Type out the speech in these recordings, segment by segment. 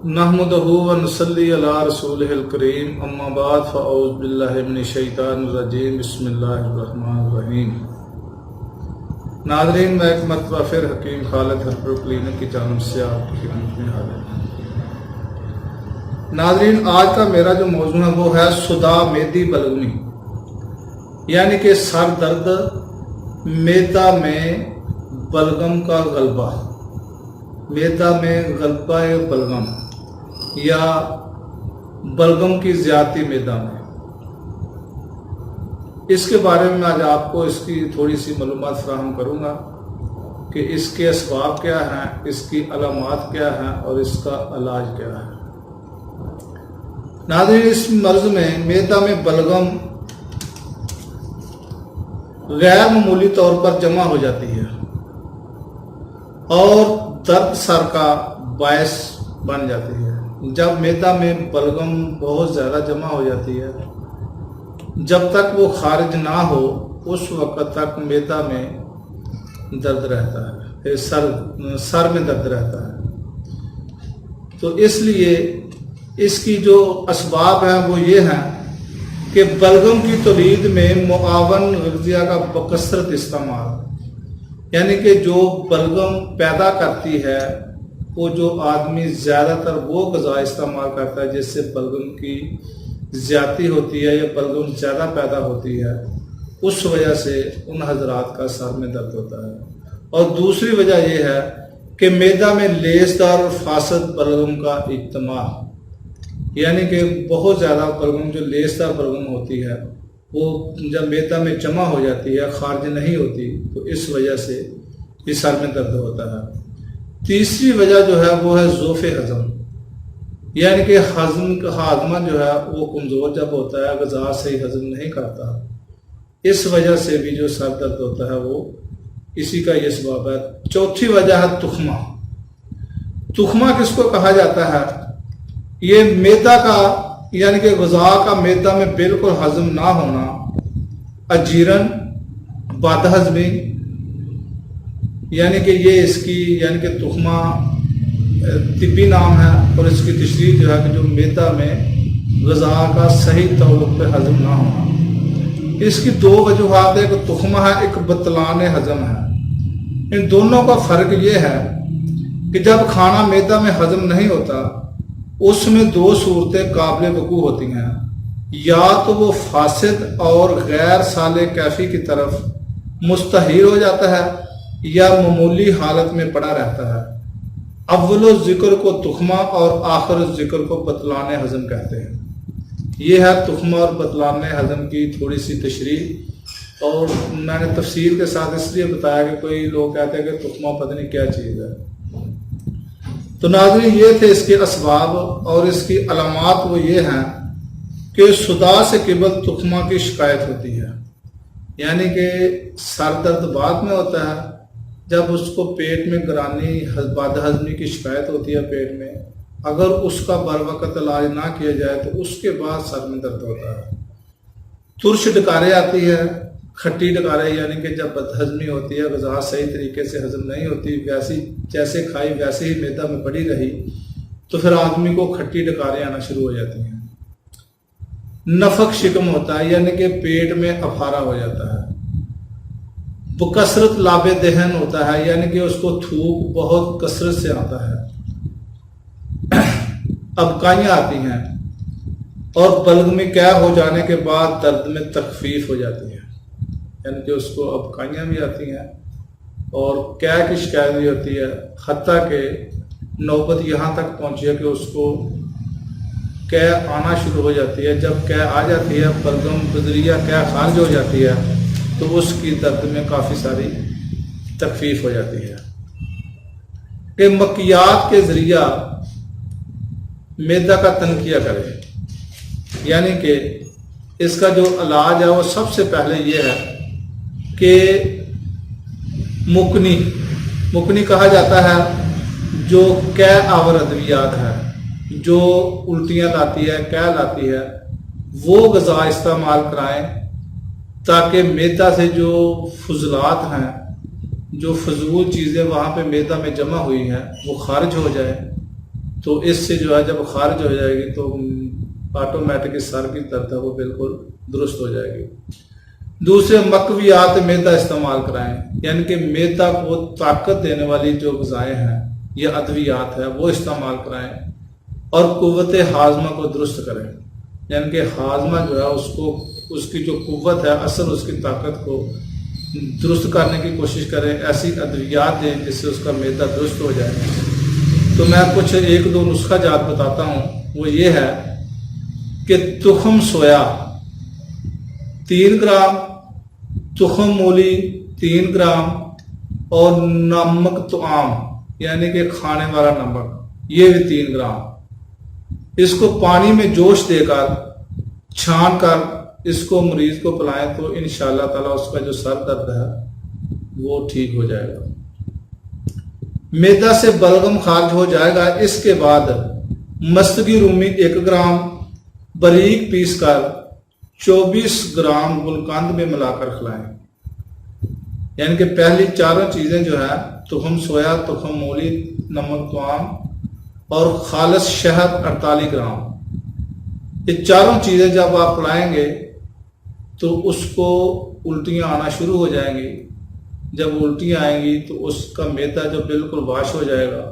نحمدہ و نصلی علی رسولہ الکریم اما بعد فاعوذ باللہ من الشیطان الرجیم بسم اللہ الرحمن الرحیم۔ ناظرین، میں ایک مرتبہ پھر حکیم خالد ہرپر کلینک کی جانب سے آپ کی خدمت میں حاضر ہوں۔ ناظرین، آج کا میرا جو موضوع ہے وہ ہے صداع معدی بلغمی، یعنی کہ سر درد، معدہ میں بلغم کا غلبہ، معدہ میں غلبہ بلغم یا بلغم کی زیادتی معدہ میں، اس کے بارے میں آج آپ کو اس کی تھوڑی سی معلومات فراہم کروں گا کہ اس کے اسباب کیا ہیں، اس کی علامات کیا ہیں اور اس کا علاج کیا ہے۔ ناظرین، اس مرض میں معدہ میں بلغم غیر معمولی طور پر جمع ہو جاتی ہے اور درد سر کا باعث بن جاتی ہے۔ جب معدہ میں بلغم بہت زیادہ جمع ہو جاتی ہے، جب تک وہ خارج نہ ہو اس وقت تک معدہ میں درد رہتا ہے، سر میں درد رہتا ہے۔ تو اس لیے اس کی جو اسباب ہیں وہ یہ ہیں کہ بلغم کی تولید میں معاون غذا کا بکثرت استعمال، یعنی کہ جو بلغم پیدا کرتی ہے وہ جو آدمی زیادہ تر وہ غذا استعمال کرتا ہے جس سے بلغم کی زیادتی ہوتی ہے یا بلغم زیادہ پیدا ہوتی ہے، اس وجہ سے ان حضرات کا سر میں درد ہوتا ہے۔ اور دوسری وجہ یہ ہے کہ معدہ میں لیسدار اور فاسد بلغم کا اجتماع، یعنی کہ بہت زیادہ بلغم جو لیسدار بلغم ہوتی ہے وہ جب معدہ میں جمع ہو جاتی ہے، خارج نہیں ہوتی، تو اس وجہ سے اس سر میں درد ہوتا ہے۔ تیسری وجہ جو ہے وہ ہے ضعف ہضم، یعنی کہ ہاضمہ جو ہے وہ کمزور جب ہوتا ہے، غذا صحیح ہضم نہیں کرتا، اس وجہ سے بھی جو سر درد ہوتا ہے وہ اسی کا یہ سبب ہے۔ چوتھی وجہ ہے تخمہ۔ تخمہ کس کو کہا جاتا ہے؟ یہ معدہ کا، یعنی کہ غذا کا معدہ میں بالکل ہضم نہ ہونا، اجیرن، بد ہضمی، یعنی کہ یہ اس کی یعنی کہ تخمہ طبی نام ہے، اور اس کی تشریح جو ہے کہ جو معدہ میں غذا کا صحیح تعلق پہ ہضم نہ ہونا۔ اس کی دو وجوہات ہے، ایک تخمہ ہے، ایک بطلان ہضم ہے۔ ان دونوں کا فرق یہ ہے کہ جب کھانا معدہ میں ہضم نہیں ہوتا اس میں دو صورتیں قابل وقوع ہوتی ہیں، یا تو وہ فاسد اور غیر صالح کیفی کی طرف مستحیل ہو جاتا ہے یا معمولی حالت میں پڑا رہتا ہے۔ اول الذکر کو تخمہ اور آخر الذکر کو بطلان ہضم کہتے ہیں۔ یہ ہے تخمہ اور بطلان ہضم کی تھوڑی سی تشریح، اور میں نے تفصیل کے ساتھ اس لیے بتایا کہ کوئی لوگ کہتے ہیں کہ تخمہ پتہ نہیں کیا چیز ہے۔ تو ناظرین، یہ تھے اس کے اسباب، اور اس کی علامات وہ یہ ہیں کہ صداع سے قبل تخمہ کی شکایت ہوتی ہے، یعنی کہ سر درد بعد میں ہوتا ہے جب اس کو پیٹ میں گرانی، بد ہضمی کی شکایت ہوتی ہے پیٹ میں، اگر اس کا بر وقت علاج نہ کیا جائے تو اس کے بعد سر میں درد ہوتا ہے۔ ترش ڈکاریں آتی ہے، کھٹی ڈکاریں، یعنی کہ جب بد ہضمی ہوتی ہے، غذا صحیح طریقے سے ہضم نہیں ہوتی، ویسی جیسے کھائی ویسے ہی معدہ میں پڑی رہی، تو پھر آدمی کو کھٹی ڈکاریں آنا شروع ہو جاتی ہیں۔ نفق شکم ہوتا ہے، یعنی کہ پیٹ میں افارہ ہو جاتا ہے۔ بکثرت لاب دہن ہوتا ہے، یعنی کہ اس کو تھوک بہت کثرت سے آتا ہے۔ ابکائیاں آتی ہیں، اور بلغمی قے ہو جانے کے بعد درد میں تخفیف ہو جاتی ہے، یعنی کہ اس کو ابکائیاں بھی آتی ہیں اور قے کی شکایت بھی ہوتی ہے، حتیٰ کہ نوبت یہاں تک پہنچی ہے کہ اس کو قے آنا شروع ہو جاتی ہے۔ جب قے آ جاتی ہے، بلغم بذریعہ قے خارج ہو جاتی ہے، تو اس کی درد میں کافی ساری تخفیف ہو جاتی ہے۔ کہ مکیات کے ذریعہ معدہ کا تنقیہ کرے، یعنی کہ اس کا جو علاج ہے وہ سب سے پہلے یہ ہے کہ مکنی کہا جاتا ہے جو قے آور ادویات ہے، جو الٹیاں لاتی ہے، قے لاتی ہے، وہ غذا استعمال کرائیں تاکہ معدہ سے جو فضلات ہیں، جو فضول چیزیں وہاں پہ معدہ میں جمع ہوئی ہیں، وہ خارج ہو جائے۔ تو اس سے جو ہے جب خارج ہو جائے گی تو آٹومیٹک سر کی درد ہے وہ بالکل درست ہو جائے گی۔ دوسرے مقویات معدہ استعمال کرائیں، یعنی کہ معدہ کو طاقت دینے والی جو غذائیں ہیں یا ادویات ہے وہ استعمال کرائیں، اور قوت ہاضمہ کو درست کریں، یعنی کہ ہاضمہ جو ہے اس کی جو قوت ہے اصل اس کی طاقت کو درست کرنے کی کوشش کریں، ایسی ادویات دیں جس سے اس کا معدہ درست ہو جائے۔ تو میں کچھ ایک دو نسخہ جات بتاتا ہوں، وہ یہ ہے کہ تخم سویا 3 گرام، تخم مولی 3 گرام، اور نمک طعام یعنی کہ کھانے والا نمک یہ بھی 3 گرام، اس کو پانی میں جوش دے کر چھان کر اس کو مریض کو پلائیں تو انشاءاللہ تعالیٰ اس کا جو سر درد ہے وہ ٹھیک ہو جائے گا۔ معدہ سے بلغم خارج ہو جائے گا، اس کے بعد مستگی رومی 1 گرام باریک پیس کر 24 گرام گلقند میں ملا کر کھلائیں، یعنی کہ پہلی چاروں چیزیں جو ہے تخم سویا، تخم مولی، نمک طعام اور خالص شہد 48 گرام، یہ چاروں چیزیں جب آپ پلائیں گے تو اس کو الٹیاں آنا شروع ہو جائیں گی۔ جب الٹیاں آئیں گی تو اس کا معدہ جو بالکل واش ہو جائے گا،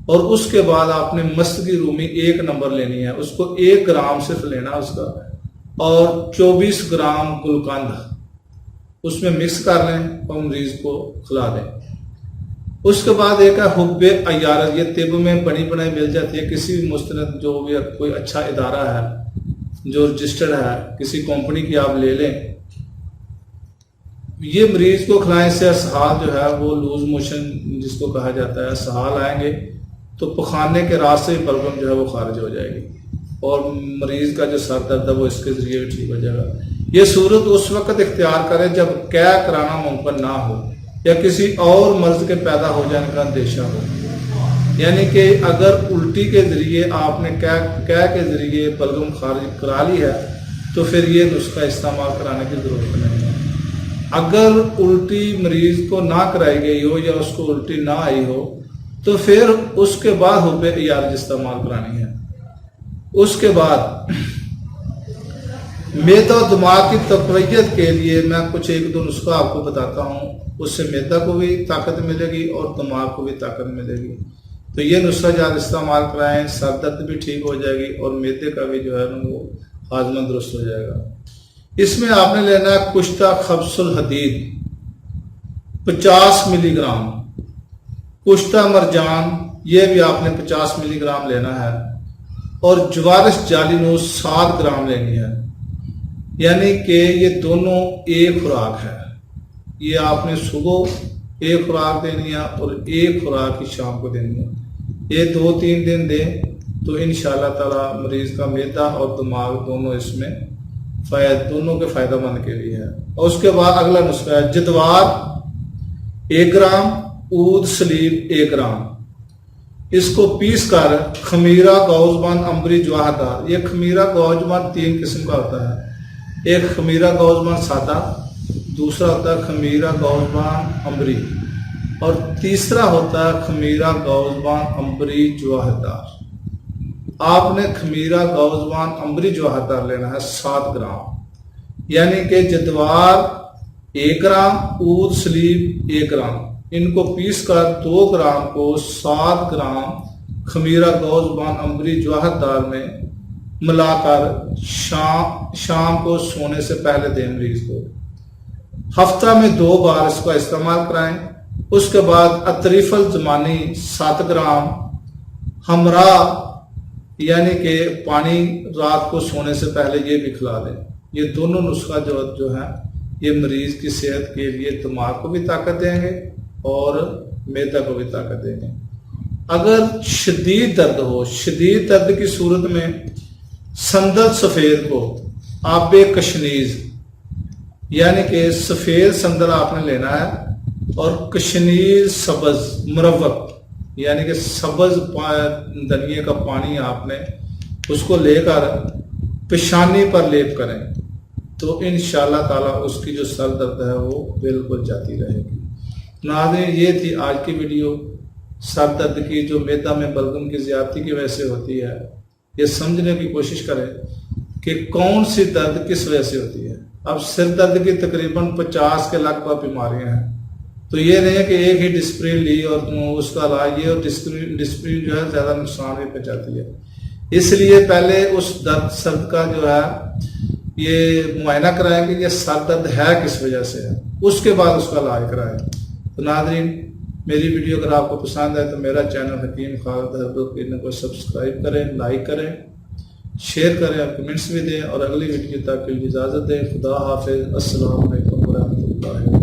اور اس کے بعد آپ نے مستگی رومی 1 نمبر لینی ہے، اس کو 1 گرام صرف لینا اس کا، اور 24 گرام گلقند اس میں مکس کر لیں اور مریض کو کھلا دیں۔ اس کے بعد ایک ہے حب عیارت، یہ طب میں بنی بنائی مل جاتی ہے، کسی بھی مستند جو بھی کوئی اچھا ادارہ ہے جو رجسٹرڈ ہے کسی کمپنی کی آپ لے لیں، یہ مریض کو کھلائیں سے اسہال جو ہے وہ لوز موشن جس کو کہا جاتا ہے، اسہال آئیں گے تو پخانے کے راستے سے بلغم جو ہے وہ خارج ہو جائے گی، اور مریض کا جو سر درد ہے وہ اس کے ذریعے بھی ٹھیک ہو جائے گا۔ یہ صورت اس وقت اختیار کریں جب قے کرانا ممکن نہ ہو یا کسی اور مرض کے پیدا ہو جانے کا اندیشہ ہو، یعنی کہ اگر الٹی کے ذریعے آپ نے قے کے ذریعے بلغم خارج کرا لی ہے تو پھر یہ نسخہ استعمال کرانے کی ضرورت نہیں ہے۔ اگر الٹی مریض کو نہ کرائی گئی ہو یا اس کو الٹی نہ آئی ہو تو پھر اس کے بعد حب عیارج استعمال کرانی ہے۔ اس کے بعد معدہ و دماغ کی تقویت کے لیے میں کچھ 1-2 نسخہ آپ کو بتاتا ہوں، اس سے معدہ کو بھی طاقت ملے گی اور دماغ کو بھی طاقت ملے گی۔ تو یہ نسخہ جات استعمال کرائیں، سر درد بھی ٹھیک ہو جائے گی اور معدے کا بھی جو ہے وہ ہاضمہ درست ہو جائے گا۔ اس میں آپ نے لینا ہے کشتہ خبز الحدید 50 ملی گرام، کشتہ مرجان یہ بھی آپ نے 50 ملی گرام لینا ہے، اور جوارش جالی نوش 7 گرام لینی ہے، یعنی کہ یہ دونوں ایک خوراک ہے۔ یہ آپ نے صبح ایک خوراک دینی ہے اور ایک خوراک کی شام کو دینی ہے، یہ 2-3 دن دیں تو انشاءاللہ تعالی مریض کا معدہ اور دماغ دونوں اس میں دونوں کے فائدہ مند کے لیے ہے۔ اور اس کے بعد اگلا نسخہ ہے جدوار 1 گرام، عود سلیب 1 گرام، اس کو پیس کر خمیرہ گوزبان امبری جواہدار، یہ خمیرہ گوزبان 3 قسم کا ہوتا ہے، ایک خمیرہ گوزبان سادہ، دوسرا ہوتا ہے خمیرہ گوزبان امبری، اور تیسرا ہوتا ہے خمیرہ گوزبان امبری جواہدار۔ آپ نے خمیرہ گوزبان امبری جواہدار لینا ہے 7 گرام، یعنی کہ جدوار 1 گرام، عود سلیب 1 گرام، ان کو پیس کر 2 گرام کو 7 گرام خمیرہ گوزبان امبری جواہدار میں ملا کر شام کو سونے سے پہلے دیں مریض کو، ہفتہ میں 2 بار اس کا استعمال کرائیں۔ اس کے بعد اطریف الزمانی 7 گرام، ہمراہ یعنی کہ پانی رات کو سونے سے پہلے یہ بھی کھلا دیں۔ یہ دونوں نسخہ جو ہیں یہ مریض کی صحت کے لیے دماغ کو بھی طاقت دیں گے اور معدہ کو بھی طاقت دیں گے۔ اگر شدید درد ہو، شدید درد کی صورت میں سندل سفید کو آب کشنیز یعنی کہ سفید سندل آپ نے لینا ہے، اور کشنیز سبز مروق یعنی کہ سبز دھنیے کا پانی آپ نے اس کو لے کر پیشانی پر لیپ کریں تو انشاءاللہ تعالیٰ اس کی جو سر درد ہے وہ بالکل جاتی رہے گی۔ ناظرین یہ تھی آج کی ویڈیو، سر درد کی جو میدا میں بلغم کی زیادتی کی وجہ سے ہوتی ہے، یہ سمجھنے کی کوشش کریں کہ کون سی درد کس وجہ سے ہوتی ہے۔ اب سر درد کی تقریباً 50 کے لگ بھگ بیماریاں ہیں، تو یہ نہیں ہے کہ ایک ہی ڈسپرین لی اور اس کا علاج یہ، اور ڈسپرین جو ہے زیادہ نقصان بھی پہنچاتی ہے۔ اس لیے پہلے اس درد سرد کا جو ہے یہ معائنہ کرائیں کہ یہ سر درد ہے کس وجہ سے ہے، اس کے بعد اس کا علاج کرائیں۔ تو ناظرین، میری ویڈیو اگر آپ کو پسند آئے تو میرا چینل حکیم خالد ہیبر کو سبسکرائب کریں، لائک کریں، شیئر کریں اور کمنٹس بھی دیں، اور اگلی ویڈیو تک کے لیے اجازت دیں۔ خدا حافظ، السلام علیکم ورحمۃ اللہ۔